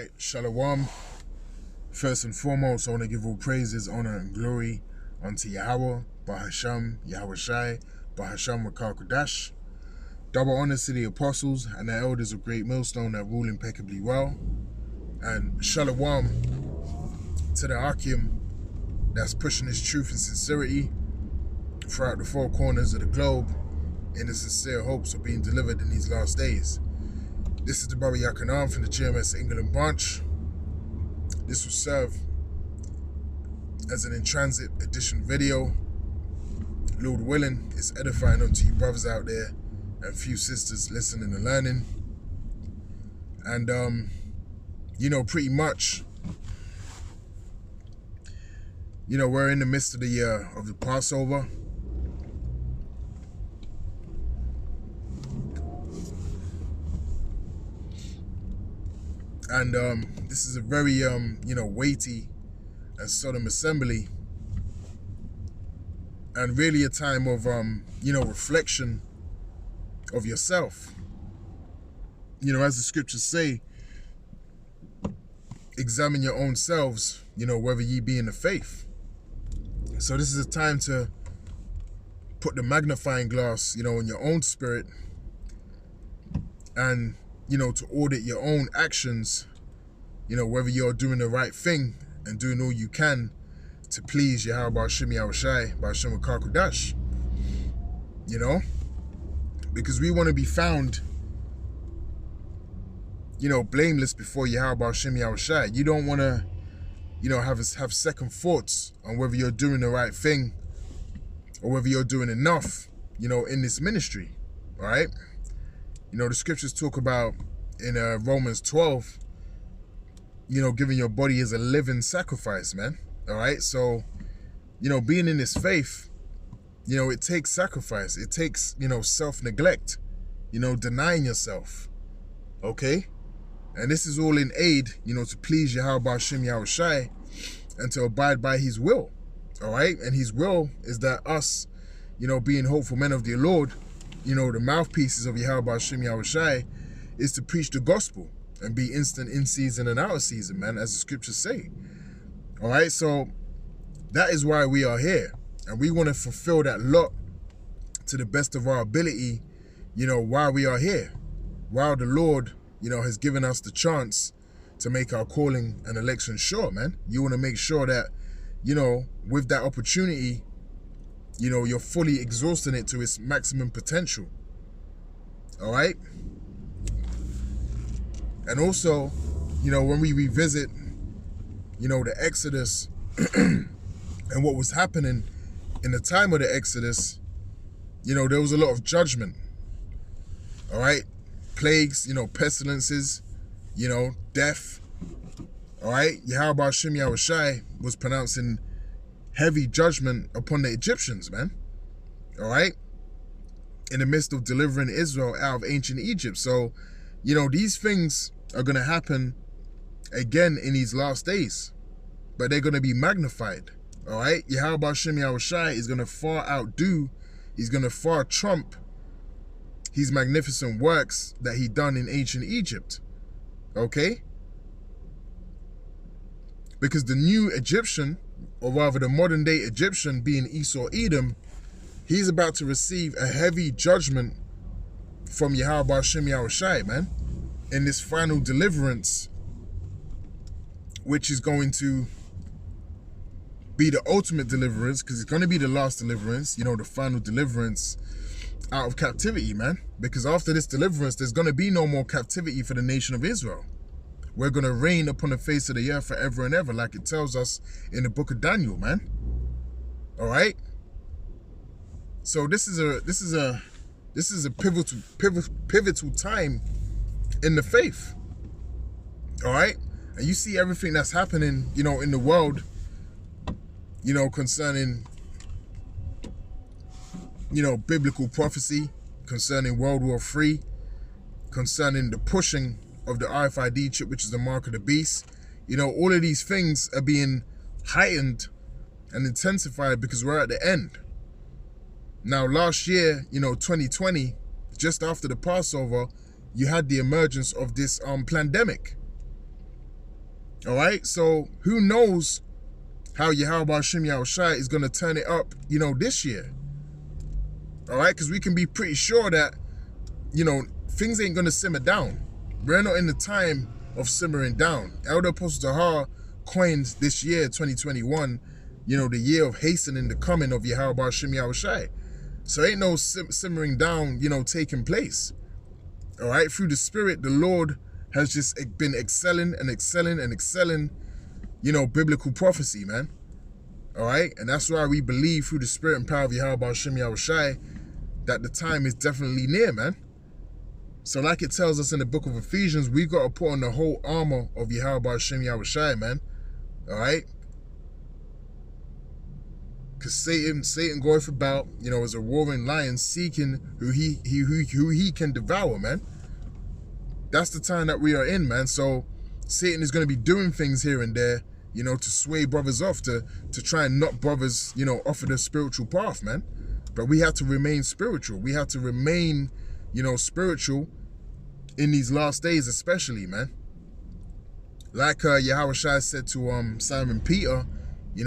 Alright, Shalom. First and foremost, I want to give all praises, honor, and glory unto Yahweh, Bahasham, Yahweh Shai, Bahasham Rakal Kodash. Double honors to the apostles and the elders of Great Millstone that rule impeccably well. And Shalom to the Akim that's pushing his truth and sincerity throughout the four corners of the globe in the sincere hopes of being delivered in these last days. This is the Baba Yakanam from the GMS England branch. This will serve as an in-transit edition video. Lord willing, it's edifying unto you brothers out there and few sisters listening and learning. And, pretty much, we're in the midst of the Passover. And this is a very, weighty and solemn assembly. And really a time of, reflection of yourself. As the scriptures say, examine your own selves, whether ye be in the faith. So this is a time to put the magnifying glass, in your own spirit and, to audit your own actions, whether you're doing the right thing and doing all you can to please Yahweh Ba'ashim Yahweh Shai, Ba'ashim Rakal Kodash, because we want to be found, blameless before Yahweh Ba'ashim Yahweh Shai. You don't want to, have second thoughts on whether you're doing the right thing or whether you're doing enough, in this ministry, all right? The scriptures talk about in Romans 12, giving your body as a living sacrifice, man. All right. So, being in this faith, it takes sacrifice. It takes, self-neglect, denying yourself. Okay. And this is all in aid, to please Yahweh Ba'ashim Yahweh Shai and to abide by his will. All right. And his will is that us, being hopeful men of the Lord, the mouthpieces of Yahweh Ba'ashim Yahweh Shai, is to preach the gospel and be instant in season and out of season, man, as the scriptures say. All right, so that is why we are here. And we want to fulfill that lot to the best of our ability, while we are here. While the Lord, has given us the chance to make our calling and election sure, man. You want to make sure that, with that opportunity, you're fully exhausting it to its maximum potential. All right? And also, when we revisit, the Exodus and what was happening in the time of the Exodus, there was a lot of judgment. All right? Plagues, pestilences, death. All right? Yahweh Ba'ashim Yahweh Shai was pronouncing heavy judgment upon the Egyptians, man. All right? In the midst of delivering Israel out of ancient Egypt. So, these things are going to happen again in these last days, but they're going to be magnified. All right. Yahweh Ba'ashim Yahweh Shai is going to far outdo, he's going to far trump his magnificent works that he done in ancient Egypt. Okay. Because the new Egyptian, or rather the modern day Egyptian being Esau Edom, he's about to receive a heavy judgment from Yahweh Ba'ashim Yahweh Shai, man, in this final deliverance, which is going to be the ultimate deliverance, because it's going to be the last deliverance, the final deliverance out of captivity, man. Because after this deliverance, there's going to be no more captivity for the nation of Israel. We're going to reign upon the face of the earth forever and ever, like it tells us in the book of Daniel, man. All right. So this is a pivotal time in the faith. All right. And you see everything that's happening, in the world, concerning, biblical prophecy, concerning World War III, concerning the pushing of the RFID chip, which is the mark of the beast. All of these things are being heightened and intensified because we're at the end. Now, last year, 2020, just after the Passover, you had the emergence of this pandemic. All right, so who knows how Yahweh Hashem Yahushai is going to turn it up, this year. All right, because we can be pretty sure that, things ain't going to simmer down. We're not in the time of simmering down. Elder Apostle Tahar coined this year, 2021, the year of hastening the coming of Yahweh Hashem Yahushai. So ain't no simmering down, taking place. All right, through the Spirit, the Lord has just been excelling and excelling and excelling, biblical prophecy, man. All right, and that's why we believe through the Spirit and power of Yahweh Hashem Yahushai that the time is definitely near, man. So like it tells us in the book of Ephesians, we got to put on the whole armor of Yahweh Hashem Yahushai, man. All right? Because Satan goeth about, as a roaring lion seeking who he can devour, man. That's the time that we are in, man. So Satan is going to be doing things here and there, to sway brothers off, to try and knock brothers, off of the spiritual path, man. But we have to remain spiritual. We have to remain, spiritual in these last days especially, man. Like Yahweh Shai said to Simon Peter,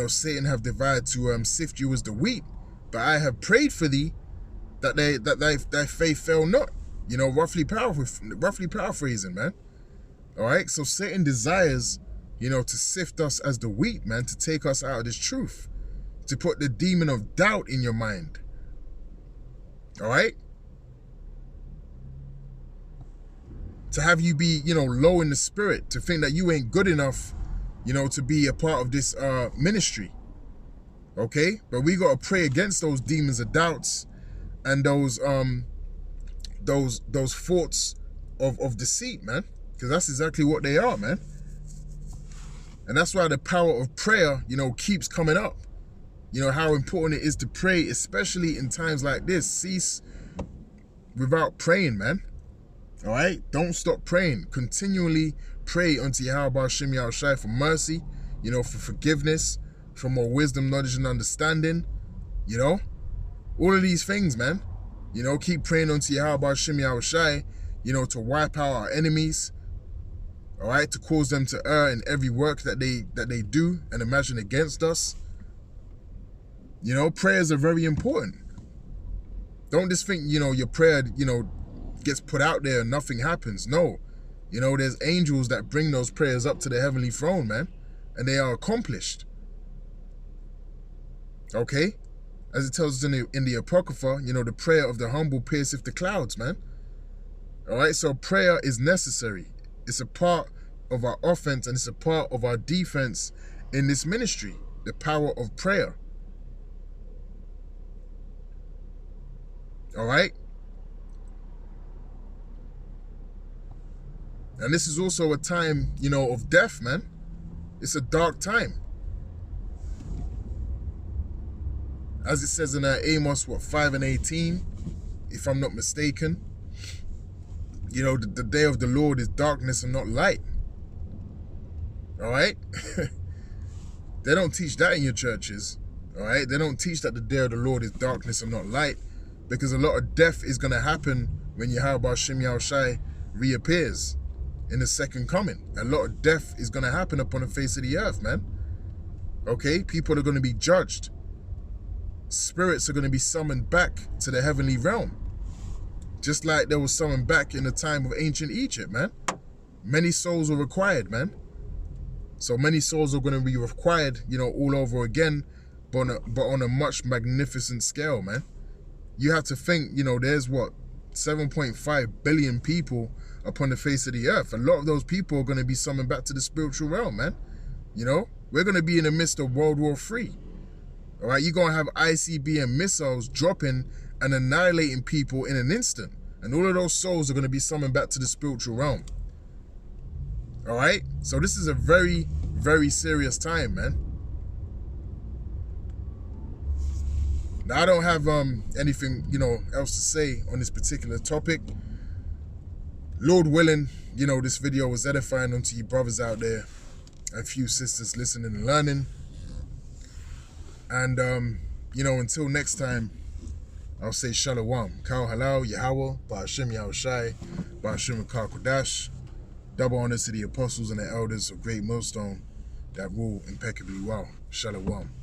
Satan have divided to sift you as the wheat, but I have prayed for thee that thy faith fail not. Roughly paraphrasing, man. All right, so Satan desires, to sift us as the wheat, man, to take us out of this truth, to put the demon of doubt in your mind. All right? To have you be, low in the spirit, to think that you ain't good enough, to be a part of this ministry. Okay? But we got to pray against those demons of doubts and those thoughts of deceit, man. Because that's exactly what they are, man. And that's why the power of prayer, keeps coming up. How important it is to pray, especially in times like this. Cease without praying, man. All right? Don't stop praying. Continually pray unto Yahweh Hashem Yahushai for mercy, for forgiveness, for more wisdom, knowledge, and understanding. All of these things, man. Keep praying unto Yahweh Hashem Yahushai, to wipe out our enemies. All right? To cause them to err in every work that they do and imagine against us. Prayers are very important. Don't just think, your prayer, gets put out there and nothing happens. No. There's angels that bring those prayers up to the heavenly throne, man. And they are accomplished. Okay? As it tells us in the Apocrypha, the prayer of the humble pierceth the clouds, man. All right? So prayer is necessary. It's a part of our offense and it's a part of our defense in this ministry. The power of prayer. All right? And this is also a time, of death, man. It's a dark time. As it says in Amos, 5:18, if I'm not mistaken, the day of the Lord is darkness and not light. All right? They don't teach that in your churches. All right? They don't teach that the day of the Lord is darkness and not light, because a lot of death is going to happen when Yahweh Hashem Yahushai reappears in the second coming. A lot of death is going to happen upon the face of the earth, man. Okay? People are going to be judged. Spirits are going to be summoned back to the heavenly realm. Just like they were summoned back in the time of ancient Egypt, man. Many souls are required, man. So many souls are going to be required, all over again, but on a much magnificent scale, man. You have to think, there's 7.5 billion people upon the face of the earth. A lot of those people are going to be summoned back to the spiritual realm, man. We're going to be in the midst of World War III. All right, you're going to have ICBM missiles dropping and annihilating people in an instant. And all of those souls are going to be summoned back to the spiritual realm. All right? So this is a very, very serious time, man. Now, I don't have anything, else to say on this particular topic. Lord willing, this video was edifying unto you brothers out there. A few sisters listening and learning. And, until next time, I'll say Shalom. Kal Halal, Yahweh, Ba'ashem Yahushai, Ba'ashem Kal Kodash. Double honors to the apostles and the elders of Great Millstone that rule impeccably well. Shalom.